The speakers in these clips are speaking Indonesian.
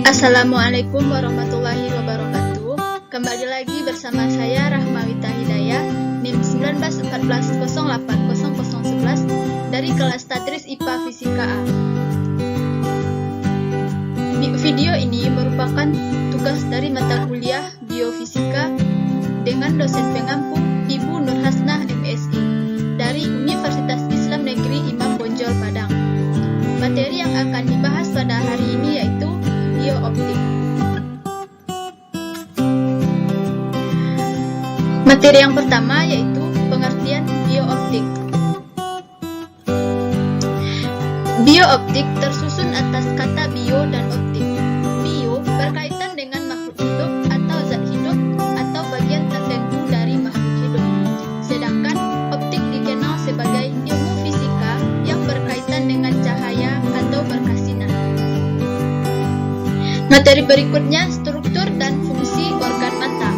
Assalamualaikum warahmatullahi wabarakatuh. Kembali lagi bersama saya Rahmawita Hidayah, NIM 1914080011 dari kelas Tadris IPA Fisika A. Video ini merupakan tugas dari mata kuliah Biofisika dengan dosen pengampu Ibu Nur Hasnah MSI dari Universitas Islam Negeri Imam Bonjol Padang. Materi yang akan dibahas pada hari ini yaitu biooptik. Materi yang pertama yaitu pengertian biooptik. Biooptik tersusun atas kata bio dan optik. Bio berkaitan dengan makhluk hidup atau zat hidup atau bagian tertentu dari makhluk hidup. Sedangkan optik dikenal sebagai ilmu fisika yang berkaitan dengan cahaya atau berkasinan. Materi berikutnya struktur dan fungsi organ mata.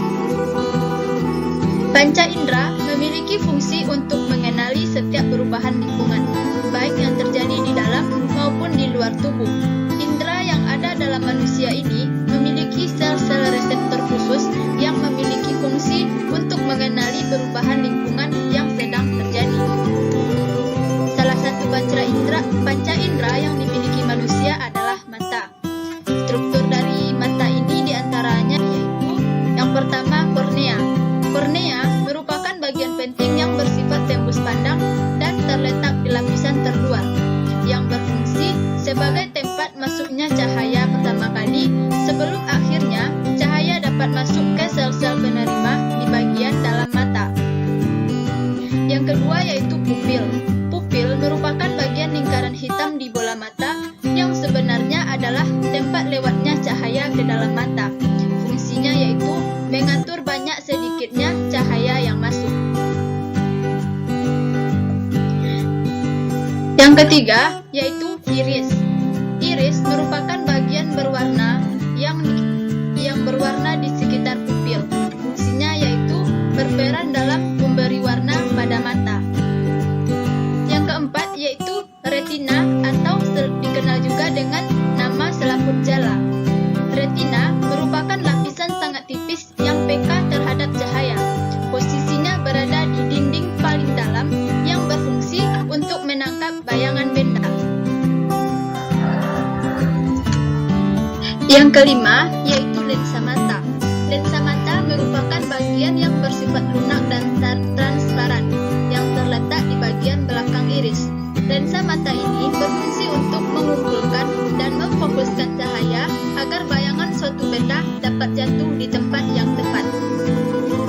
Panca indera memiliki fungsi untuk mengenali setiap perubahan lingkungan, baik yang terjadi di dalam maupun di luar tubuh. Indera yang ada dalam manusia ini memiliki sel-sel reseptor khusus yang memiliki fungsi untuk mengenali perubahan lingkungan yang sedang terjadi. Salah satu panca indera yang dimiliki manusia adalah mata. Struktur dari mata ini diantaranya yaitu yang pertama kornea. Kornea merupakan bagian penting yang bersifat tembus pandang dan terletak di lapisan terluar, yang berfungsi sebagai tempat masuknya cahaya pertama kali sebelum akhirnya cahaya dapat masuk ke sel-sel penerima di bagian dalam mata. Yang kedua yaitu pupil. Pupil merupakan bagian lingkaran hitam di bola mata yang sebenarnya adalah tempat lewatnya cahaya ke dalam mata. Fungsinya yaitu mengatur banyak sedikitnya cahaya yang masuk. Yang ketiga yaitu iris. Iris merupakan bagian berwarna yang berwarna di sekitar pupil. Fungsinya yaitu berperan dalam memberi warna pada mata. Yang keempat yaitu retina atau dikenal juga dengan nama selaput jala. Retina merupakan lapisan sangat tipis yang peka terhadap cahaya. Posisinya berada di dinding paling dalam yang berfungsi untuk menangkap bayangan benda. Yang kelima yaitu lensa mata. Lensa mata merupakan bagian yang bersifat lunak dan transparan yang terletak di bagian belakang iris. Lensa mata ini berfungsi untuk mengumpulkan dan memfokuskan cahaya agar bayangan suatu benda dapat jatuh di tempat yang tepat.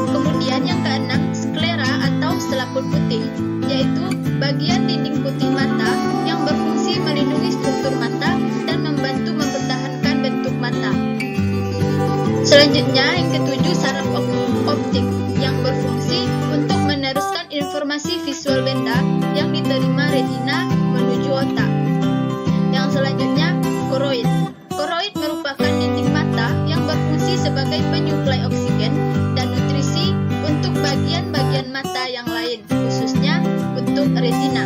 Kemudian yang keenam, sklera atau selaput putih, yaitu bagian dinding putih mata yang berfungsi melindungi struktur mata dan membantu mempertahankan bentuk mata. Selanjutnya yang ketujuh, saraf optik yang berfungsi untuk meneruskan informasi visual benda yang diterima retina menuju otak. Yang selanjutnya, koroid. Koroid merupakan dinding mata yang berfungsi sebagai penyuplai oksigen dan nutrisi untuk bagian-bagian mata yang lain, khususnya untuk retina.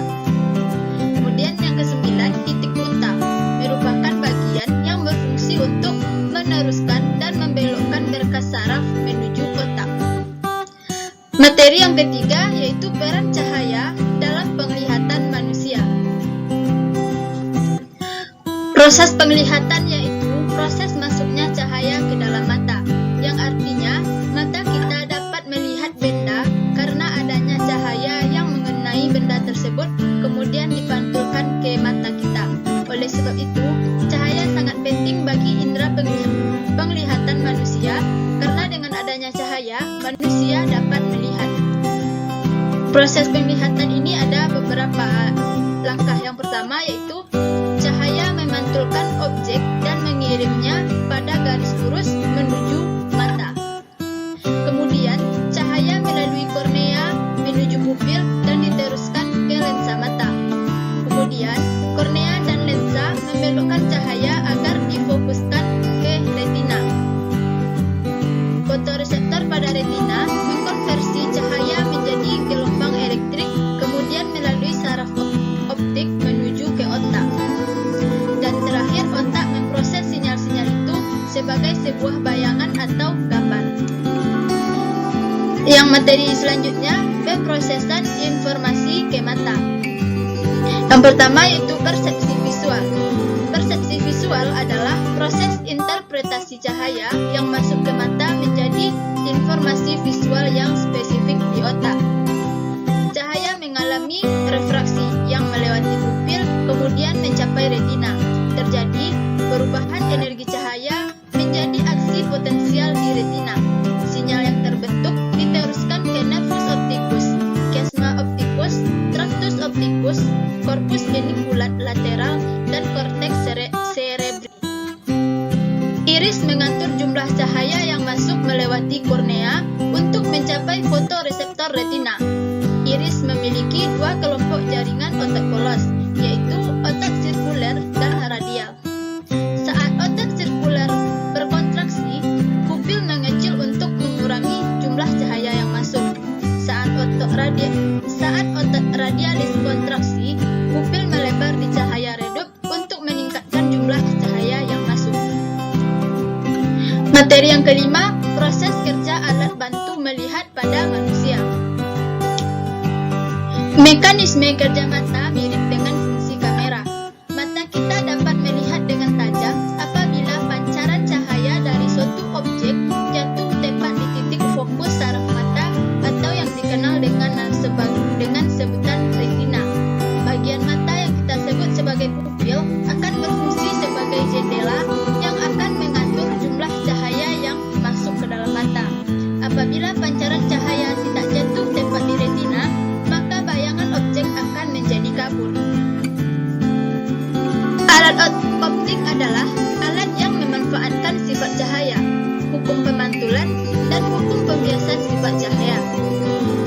Kemudian yang kesembilan, titik buta merupakan bagian yang berfungsi untuk meneruskan dan membelokkan berkas saraf menuju otak. Materi yang ketiga yaitu peran cahaya dalam penglihatan manusia. Proses penglihatan yaitu proses masuknya cahaya ke dalam mata, yang artinya mata kita dapat melihat benda karena adanya cahaya yang mengenai benda tersebut kemudian dipantulkan ke mata kita. Oleh sebab itu, cahaya sangat penting bagi indera penglihatan manusia karena dengan adanya cahaya, manusia dapat melihat. Proses penglihatan ini ada beberapa langkah. Yang pertama yaitu cahaya memantulkan objek dan mengirimnya pada garis lurus menuju mata. Kemudian, cahaya melalui kornea menuju pupil dan diteruskan ke lensa mata. Kemudian, kornea dan lensa membelokkan cahaya agar difokuskan ke retina. Fotoreseptor pada retina mengkonversi cahaya menjadi gelombang elektrik, kemudian melalui saraf optik menuju ke otak. Dan terakhir, otak memproses sinyal-sinyal itu Yang materi selanjutnya, pemrosesan informasi ke mata. Yang pertama yaitu persepsi visual. Persepsi visual adalah proses interpretasi cahaya yang masuk ke mata menjadi informasi visual yang spesifik di otak. Cahaya mengalami refraksi yang melewati pupil kemudian mencapai retina. Terjadi perubahan energi cahaya menjadi aksi potensial di retina. Sinyal yang terbentuk diteruskan ke nervus opticus, chiasma opticus, tractus opticus, corpus geniculat lateral, dan korteks cerebri. Iris mengatur jumlah cahaya yang masuk melewati kornea untuk mencapai fotoreseptor retina. Iris memiliki dua kelompok jaringan otak polos, yaitu otak sirkuler dan radial. Saat otak sirkuler berkontraksi, pupil mengecil untuk mengurangi jumlah cahaya yang masuk. Saat otak radialis kontraksi, pupil melebar di cahaya redup untuk meningkatkan jumlah cahaya yang masuk. Materi yang kelima, proses kerja alat bantu melihat pada manusia. Mekanisme kerja mata mirip dengan fungsi kamera. Mata kita dapat melihat dengan tajam apabila pancaran cahaya dari suatu objek jatuh tepat di titik fokus saraf mata atau yang dikenal dengan sebutan retina. Bagian mata yang kita sebut sebagai pupil akan berfungsi sebagai jendela yang akan mengatur jumlah cahaya yang masuk ke dalam mata. Apabila pancaran cahaya tidak jatuh tepat di retina, maka bayangan objek akan menjadi kabur. Alat optik adalah alat yang memanfaatkan sifat cahaya, hukum pemantulan, dan hukum pembiasan sifat cahaya.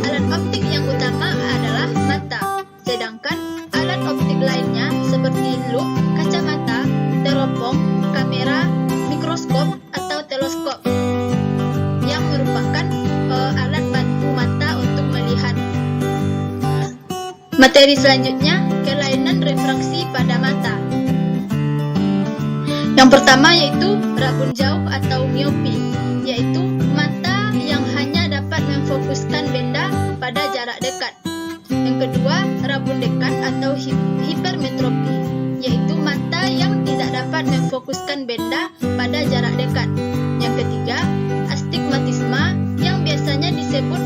Alat optik yang utama adalah mata, sedangkan alat optik lainnya seperti lup, kacamata, teropong, kamera, mikroskop, atau teleskop yang merupakan alat bantu mata untuk melihat. Materi selanjutnya, kelainan refraksi pada mata. Yang pertama yaitu rabun jauh atau miopi, yaitu mata yang hanya dapat memfokuskan benda pada jarak dekat. Yang kedua, rabun dekat atau hipermetropi, yaitu mata yang tidak dapat memfokuskan benda pada jarak dekat. Yang ketiga, astigmatisme yang biasanya disebut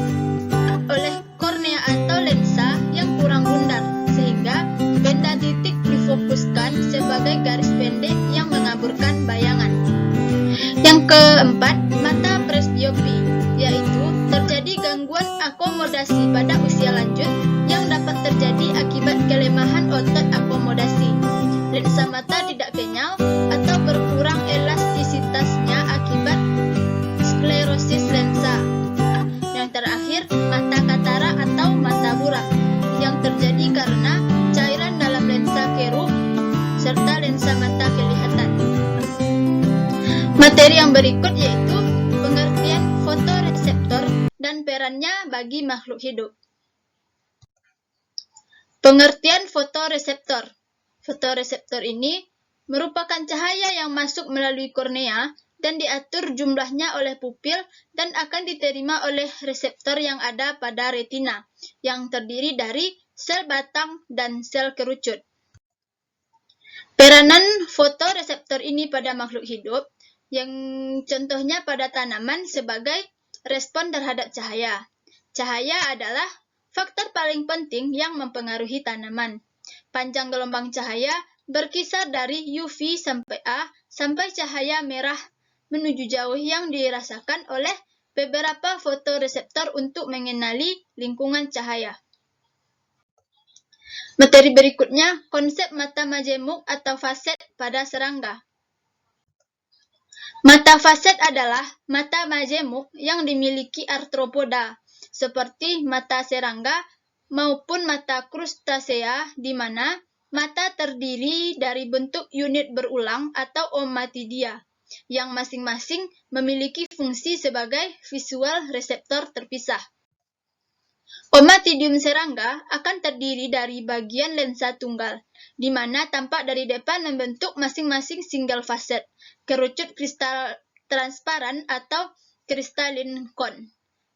oleh kornea atau lensa yang kurang bundar, sehingga benda titik difokuskan sebagai garis pendek yang mengaburkan bayangan. Yang keempat, mata presbiopi, yaitu terjadi gangguan akomodasi pada usia lanjut yang dapat terjadi akibat kelemahan otot akomodasi. Lensa mata tidak kenyal atau berkurang elastisitasnya akibat sklerosis lensa. Yang terakhir, mata katara atau mata burak, yang terjadi karena cairan dalam lensa keruh serta lensa mata kelihatan. Materi yang berikut yaitu pengertian fotoreseptor dan perannya bagi makhluk hidup. Pengertian fotoreseptor. Fotoreseptor ini merupakan cahaya yang masuk melalui kornea dan diatur jumlahnya oleh pupil dan akan diterima oleh reseptor yang ada pada retina, yang terdiri dari sel batang dan sel kerucut. Peranan fotoreseptor ini pada makhluk hidup, yang contohnya pada tanaman sebagai respon terhadap cahaya. Cahaya adalah faktor paling penting yang mempengaruhi tanaman. Panjang gelombang cahaya berkisar dari UV sampai A sampai cahaya merah menuju jauh yang dirasakan oleh beberapa fotoreseptor untuk mengenali lingkungan cahaya. Materi berikutnya, konsep mata majemuk atau faset pada serangga. Mata faset adalah mata majemuk yang dimiliki arthropoda, seperti mata serangga maupun mata krustasea, di mana mata terdiri dari bentuk unit berulang atau omatidia, yang masing-masing memiliki fungsi sebagai visual reseptor terpisah. Omatidium serangga akan terdiri dari bagian lensa tunggal, di mana tampak dari depan membentuk masing-masing single facet, kerucut kristal transparan atau crystalline cone.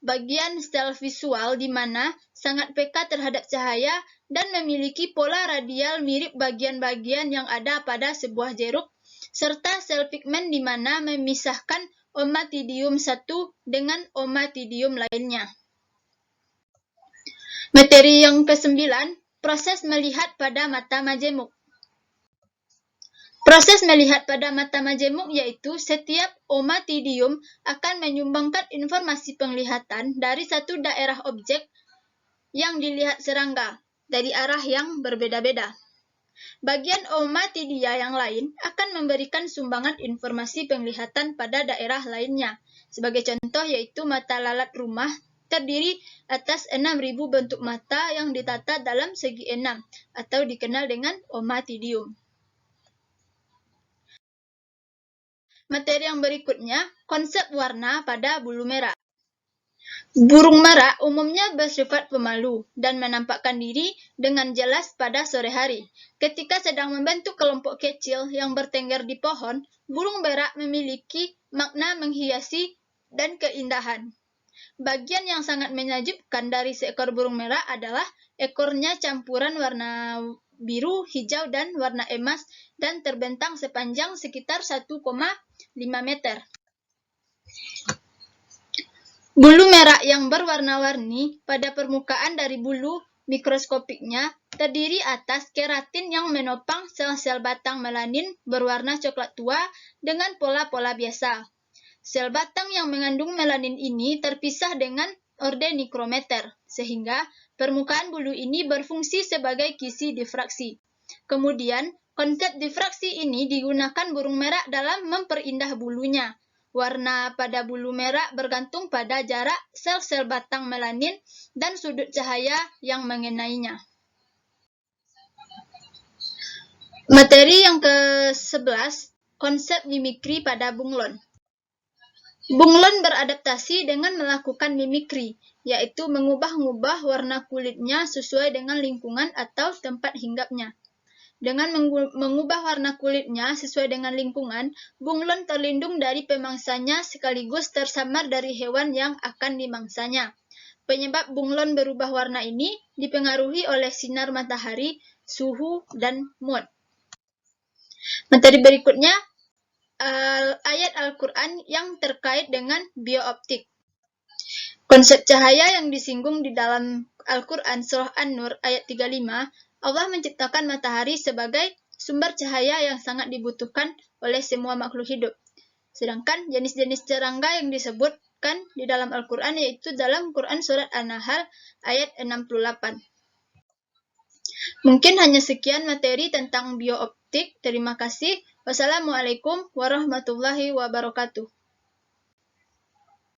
bagian sel visual di mana sangat peka terhadap cahaya dan memiliki pola radial mirip bagian-bagian yang ada pada sebuah jeruk, serta sel pigmen di mana memisahkan omatidium satu dengan omatidium lainnya. Materi yang ke-9, proses melihat pada mata majemuk. Proses melihat pada mata majemuk yaitu setiap omatidium akan menyumbangkan informasi penglihatan dari satu daerah objek yang dilihat serangga dari arah yang berbeda-beda. Bagian omatidia yang lain akan memberikan sumbangan informasi penglihatan pada daerah lainnya. Sebagai contoh yaitu mata lalat rumah terdiri atas 6.000 bentuk mata yang ditata dalam segi enam atau dikenal dengan omatidium. Materi yang berikutnya, konsep warna pada bulu merak. Burung merak umumnya bersifat pemalu dan menampakkan diri dengan jelas pada sore hari. Ketika sedang membentuk kelompok kecil yang bertengger di pohon, burung merak memiliki makna menghiasi dan keindahan. Bagian yang sangat menakjubkan dari seekor burung merak adalah ekornya campuran warna biru, hijau, dan warna emas dan terbentang sepanjang sekitar 1,5 meter. Bulu merak yang berwarna-warni pada permukaan dari bulu mikroskopiknya terdiri atas keratin yang menopang sel-sel batang melanin berwarna coklat tua dengan pola-pola biasa. Sel batang yang mengandung melanin ini terpisah dengan orde nikrometer, sehingga permukaan bulu ini berfungsi sebagai kisi difraksi. Kemudian, konsep difraksi ini digunakan burung merak dalam memperindah bulunya. Warna pada bulu merak bergantung pada jarak sel-sel batang melanin dan sudut cahaya yang mengenainya. Materi yang ke-11, konsep mimikri pada bunglon. Bunglon beradaptasi dengan melakukan mimikri, yaitu mengubah-ubah warna kulitnya sesuai dengan lingkungan atau tempat hinggapnya. Dengan mengubah warna kulitnya sesuai dengan lingkungan, bunglon terlindung dari pemangsanya sekaligus tersamar dari hewan yang akan dimangsanya. Penyebab bunglon berubah warna ini dipengaruhi oleh sinar matahari, suhu, dan mood. Materi berikutnya, ayat Al-Quran yang terkait dengan biooptik. Konsep cahaya yang disinggung di dalam Al-Quran Surah An-Nur ayat 35, Allah menciptakan matahari sebagai sumber cahaya yang sangat dibutuhkan oleh semua makhluk hidup. Sedangkan jenis-jenis serangga yang disebutkan di dalam Al-Quran yaitu dalam Quran Surat An-Nahl ayat 68. Mungkin hanya sekian materi tentang biooptik. Terima kasih. Wassalamualaikum warahmatullahi wabarakatuh.